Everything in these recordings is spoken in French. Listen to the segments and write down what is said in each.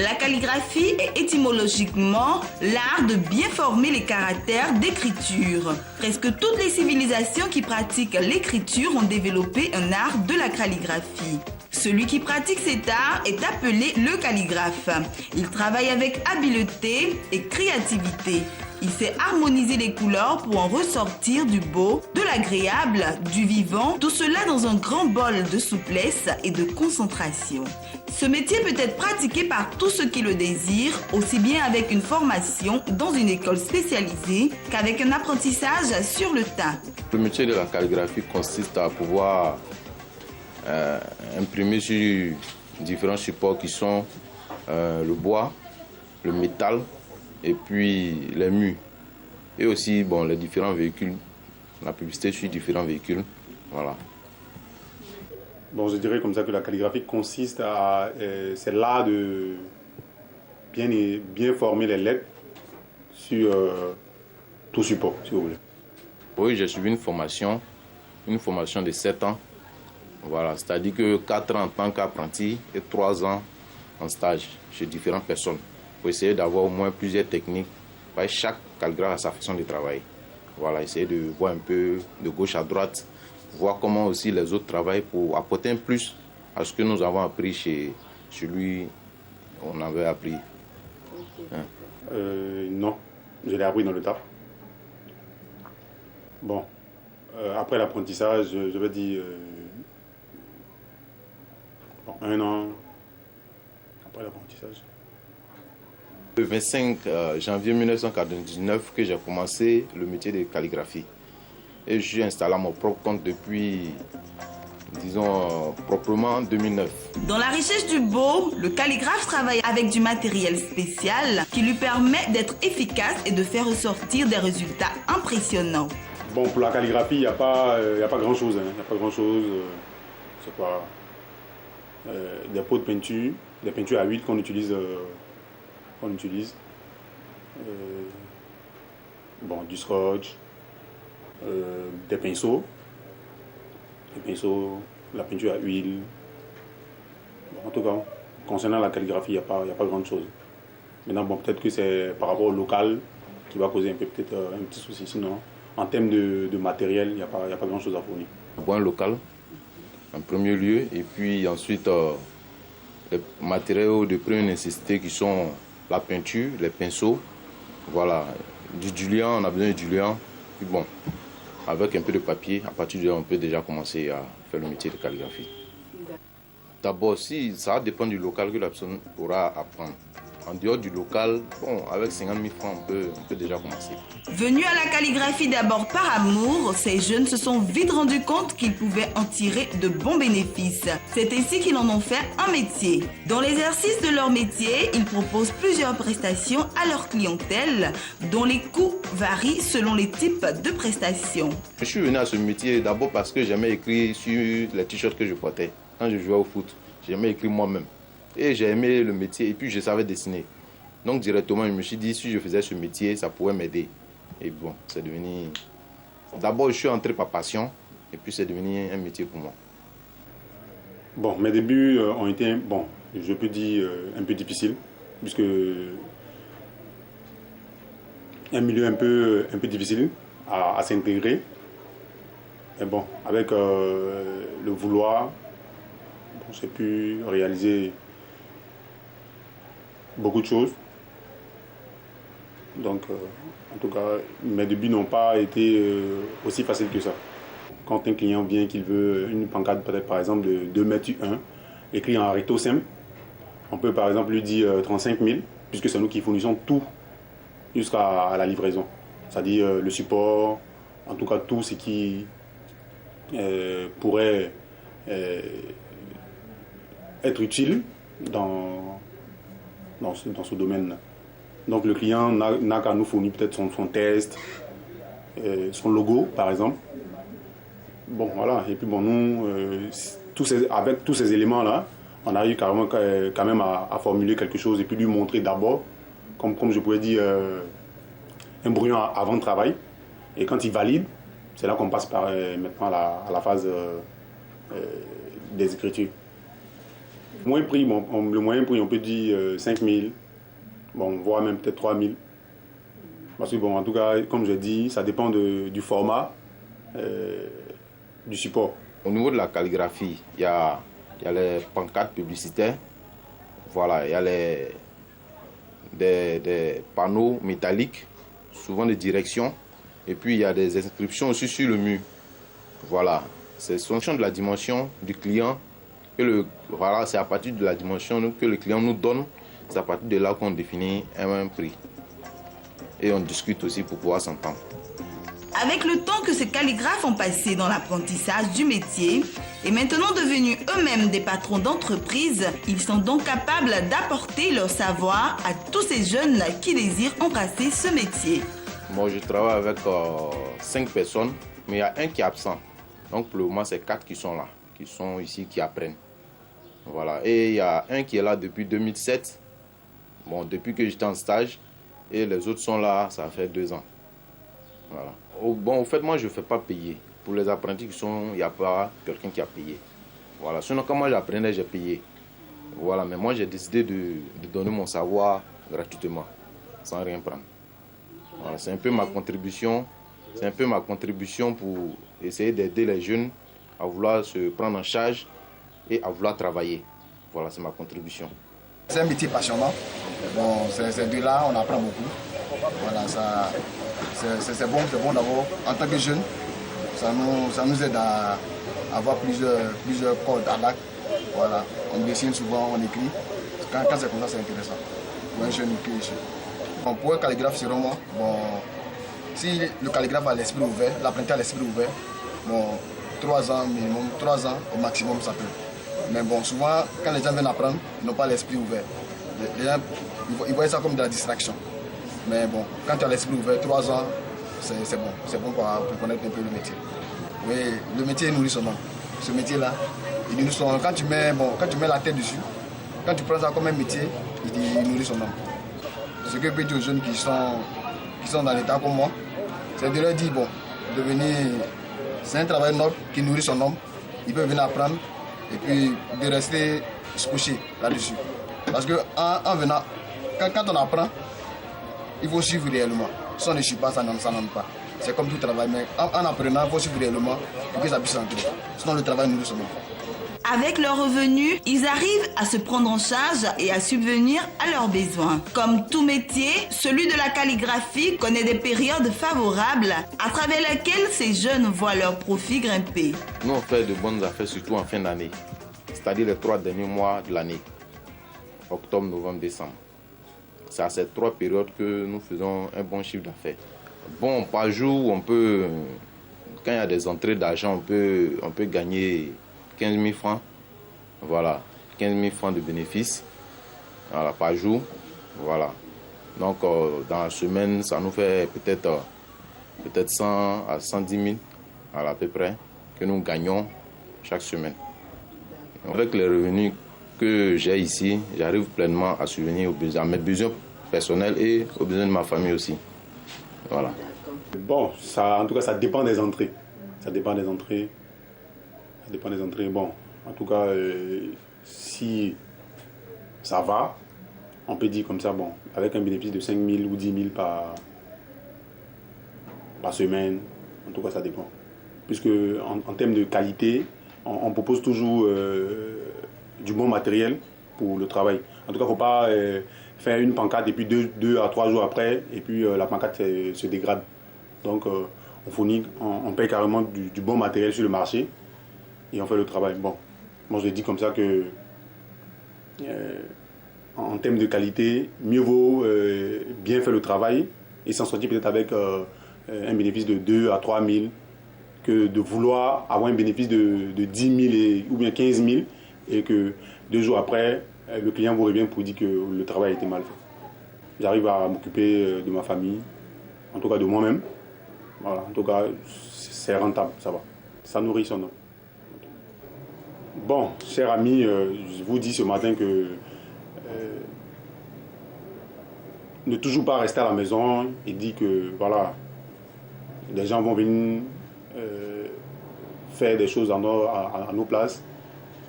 La calligraphie est étymologiquement l'art de bien former les caractères d'écriture. Presque toutes les civilisations qui pratiquent l'écriture ont développé un art de la calligraphie. Celui qui pratique cet art est appelé le calligraphe. Il travaille avec habileté et créativité. Il sait harmoniser les couleurs pour en ressortir du beau, de l'agréable, du vivant, tout cela dans un grand bol de souplesse et de concentration. Ce métier peut être pratiqué par tous ceux qui le désirent, aussi bien avec une formation dans une école spécialisée qu'avec un apprentissage sur le tas. Le métier de la calligraphie consiste à pouvoir imprimer sur différents supports qui sont le bois, le métal et puis les murs. Et aussi les différents véhicules, la publicité sur différents véhicules. Voilà. Je dirais comme ça que la calligraphie consiste à... c'est l'art de bien former les lettres sur tout support, si vous voulez. Oui, j'ai suivi une formation de 7 ans. Voilà, c'est-à-dire que 4 ans en tant qu'apprenti et 3 ans en stage chez différentes personnes pour essayer d'avoir au moins plusieurs techniques. Chaque calligraphe a sa façon de travailler. Voilà, essayer de voir un peu de gauche à droite, voir comment aussi les autres travaillent pour apporter un plus à ce que nous avons appris chez lui, on avait appris. Non, je l'ai appris dans le tas. Après l'apprentissage, je vais dire 1 an après l'apprentissage. Le 25 janvier 1999 que j'ai commencé le métier de calligraphie. Et je suis installé à mon propre compte depuis, proprement 2009. Dans la recherche du beau, le calligraphe travaille avec du matériel spécial qui lui permet d'être efficace et de faire ressortir des résultats impressionnants. Pour la calligraphie, il n'y a pas grand-chose. Il n'y a pas grand-chose. C'est quoi des pots de peinture, des peintures à huile qu'on utilise. Du scotch, des pinceaux, la peinture à huile. En tout cas, concernant la calligraphie, il n'y a pas grand-chose. Maintenant, peut-être que c'est par rapport au local qui va causer un petit souci. Sinon, en termes de matériel, il n'y a pas grand-chose à fournir. Un local, en premier lieu, et puis ensuite les matériaux de première nécessité qui sont la peinture, les pinceaux, voilà, du diluant, on a besoin de diluant, puis avec un peu de papier, à partir de là, on peut déjà commencer à faire le métier de calligraphie. D'abord, ça dépend du local que la personne pourra apprendre. En dehors du local, avec 50 000 francs, on peut déjà commencer. Venus à la calligraphie d'abord par amour, ces jeunes se sont vite rendus compte qu'ils pouvaient en tirer de bons bénéfices. C'est ainsi qu'ils en ont fait un métier. Dans l'exercice de leur métier, ils proposent plusieurs prestations à leur clientèle, dont les coûts varient selon les types de prestations. Je suis venu à ce métier d'abord parce que j'aimais écrire sur les t-shirts que je portais. Quand je jouais au foot, j'aimais écrire moi-même. Et j'ai aimé le métier et puis je savais dessiner. Donc directement, je me suis dit, si je faisais ce métier, ça pourrait m'aider. Et c'est devenu... D'abord, je suis entré par passion et puis c'est devenu un métier pour moi. Mes débuts ont été, je peux dire, un peu difficiles, puisque un milieu un peu difficile à s'intégrer. Mais avec le vouloir, j'ai pu réaliser beaucoup de choses. Donc, en tout cas, mes débuts n'ont pas été aussi faciles que ça. Quand un client vient qu'il veut une pancarte, peut-être par exemple de 2,1 m, écrit en recto simple, on peut par exemple lui dire 35 000, puisque c'est nous qui fournissons tout jusqu'à la livraison. C'est-à-dire le support, en tout cas tout ce qui pourrait être utile dans ce domaine-là. Donc le client n'a qu'à nous fournir peut-être son test, son logo par exemple. Voilà, et puis nous, avec tous ces éléments-là, on arrive quand même à formuler quelque chose et puis lui montrer d'abord, comme je pourrais dire, un brouillon avant de travail. Et quand il valide, c'est là qu'on passe par maintenant à la phase des écritures. Le moyen prix, on peut dire 5 000, bon, voire même peut-être 3 000. Parce que, bon, en tout cas, comme je dis, ça dépend du format, du support. Au niveau de la calligraphie, il y a les pancartes publicitaires, voilà, il y a des panneaux métalliques, souvent de direction, et puis il y a des inscriptions aussi sur le mur. Voilà, c'est fonction de la dimension du client. Voilà, c'est à partir de la dimension que le client nous donne, c'est à partir de là qu'on définit un prix. Et on discute aussi pour pouvoir s'entendre. Avec le temps que ces calligraphes ont passé dans l'apprentissage du métier et maintenant devenus eux-mêmes des patrons d'entreprise, ils sont donc capables d'apporter leur savoir à tous ces jeunes qui désirent embrasser ce métier. Moi, je travaille avec 5 personnes, mais il y a un qui est absent. Donc pour le moment, c'est 4 qui sont là, qui sont ici, qui apprennent. Voilà. Et il y a un qui est là depuis 2007, bon, depuis que j'étais en stage, et les autres sont là, ça fait 2 ans. Voilà. Bon, au fait, moi, je ne fais pas payer. Pour les apprentis qui sont, il n'y a pas quelqu'un qui a payé. Voilà. Sinon, quand moi j'apprenais, j'ai payé. Voilà. Mais moi, j'ai décidé de donner mon savoir gratuitement, sans rien prendre. Voilà. C'est un peu ma contribution. C'est un peu ma contribution pour essayer d'aider les jeunes à vouloir se prendre en charge et à vouloir travailler. Voilà, c'est ma contribution. C'est un métier passionnant. Bon, ces deux-là, on apprend beaucoup. Voilà, c'est bon d'abord. En tant que jeune, ça nous aide à avoir plusieurs cordes à l'acte. Voilà, on dessine souvent, on écrit. Quand c'est comme ça, c'est intéressant. Pour un jeune qui est ici. Bon, pour un calligraphe, c'est vraiment bon. Si le calligraphe a l'esprit ouvert, l'apprenti a l'esprit ouvert, bon, 3 ans minimum, 3 ans au maximum, ça peut. Mais bon, souvent, quand les gens viennent apprendre, ils n'ont pas l'esprit ouvert. Les gens, ils voient ça comme de la distraction. Mais bon, quand tu as l'esprit ouvert, 3 ans, c'est bon. C'est bon pour connaître un peu le métier. Oui, le métier nourrit son homme. Ce métier-là, il nourrit son homme. Quand tu mets la tête dessus, quand tu prends ça comme un métier, il nourrit son homme. Ce que je peux dire aux jeunes qui sont dans l'état comme moi, c'est de leur dire, bon, c'est un travail noble qui nourrit son homme. Il peut venir apprendre et puis de rester couché là-dessus. Parce qu'en venant, quand on apprend, il faut suivre réellement. Si on ne suit pas, ça n'en pas. C'est comme tout travail, mais en apprenant, il faut suivre réellement pour que ça puisse entrer. Sinon, le travail nourrit son homme. Avec leurs revenus, ils arrivent à se prendre en charge et à subvenir à leurs besoins. Comme tout métier, celui de la calligraphie connaît des périodes favorables à travers lesquelles ces jeunes voient leurs profits grimper. Nous, on fait de bonnes affaires, surtout en fin d'année, c'est-à-dire les 3 derniers mois de l'année, octobre, novembre, décembre. C'est à ces 3 périodes que nous faisons un bon chiffre d'affaires. Bon, par jour, quand il y a des entrées d'argent, on peut gagner 15 000 francs, voilà, 15 000 francs de bénéfices, voilà, par jour, voilà. Donc, dans la semaine, ça nous fait peut-être 100 à 110 000, voilà, à peu près, que nous gagnons chaque semaine. Avec les revenus que j'ai ici, j'arrive pleinement à subvenir à mes besoins personnels et aux besoins de ma famille aussi. Voilà. Bon, en tout cas, ça dépend des entrées. Ça dépend des entrées. Bon, en tout cas, si ça va, on peut dire comme ça, bon, avec un bénéfice de 5 000 ou 10 000 par semaine, en tout cas, ça dépend. Puisque en termes de qualité, on propose toujours du bon matériel pour le travail. En tout cas, il ne faut pas faire une pancarte et puis 2 à 3 jours après, et puis la pancarte se dégrade. Donc, on paye carrément du bon matériel sur le marché. Et on fait le travail. Bon, moi je dis comme ça que en termes de qualité, mieux vaut bien faire le travail et s'en sortir peut-être avec un bénéfice de 2 à 3 000 que de vouloir avoir un bénéfice de 10 000 ou bien 15 000 et que 2 jours après, le client vous revient pour dire que le travail a été mal fait. J'arrive à m'occuper de ma famille, en tout cas de moi-même. Voilà, en tout cas, c'est rentable, ça va. Ça nourrit son homme. Bon, chers amis, je vous dis ce matin que ne toujours pas rester à la maison et dire que voilà, des gens vont venir faire des choses à nos places.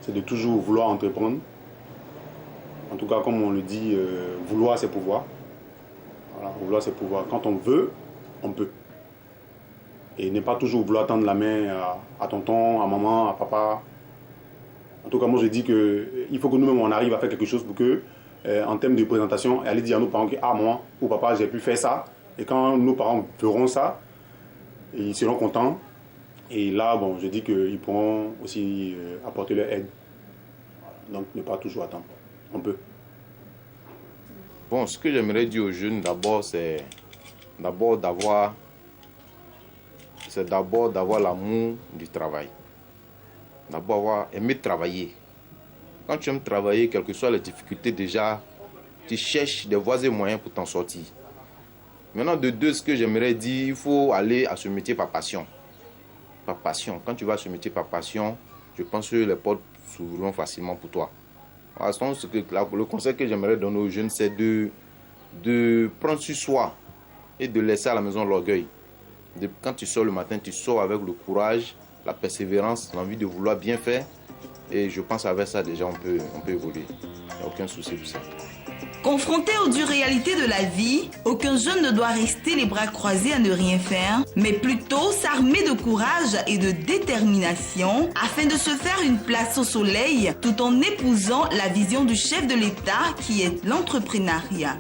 C'est de toujours vouloir entreprendre En tout cas, comme on le dit, vouloir c'est pouvoir. Voilà, vouloir c'est pouvoir. Quand on veut, on peut. Et ne pas toujours vouloir tendre la main à tonton, à maman, à papa. En tout cas, moi je dis qu'il faut que nous-mêmes on arrive à faire quelque chose pour que, en termes de présentation, aller dire à nos parents que maman ou papa, j'ai pu faire ça. Et quand nos parents verront ça, ils seront contents. Et là, bon, je dis qu'ils pourront aussi apporter leur aide. Voilà. Donc, ne pas toujours attendre. On peut. Bon, ce que j'aimerais dire aux jeunes, d'abord, c'est d'avoir l'amour du travail. D'abord, aimer travailler. Quand tu aimes travailler, quelles que soient les difficultés, déjà, tu cherches des voies et moyens pour t'en sortir. Maintenant, de deux, ce que j'aimerais dire, il faut aller à ce métier par passion. Par passion. Quand tu vas à ce métier par passion, je pense que les portes s'ouvriront facilement pour toi. Le conseil que j'aimerais donner aux jeunes, c'est de prendre sur soi et de laisser à la maison l'orgueil. Quand tu sors le matin, tu sors avec le courage, la persévérance, l'envie de vouloir bien faire. Et je pense qu'avec ça, déjà, on peut évoluer. Il n'y a aucun souci pour ça. Confronté aux dures réalités de la vie, aucun jeune ne doit rester les bras croisés à ne rien faire, mais plutôt s'armer de courage et de détermination afin de se faire une place au soleil tout en épousant la vision du chef de l'État qui est l'entrepreneuriat.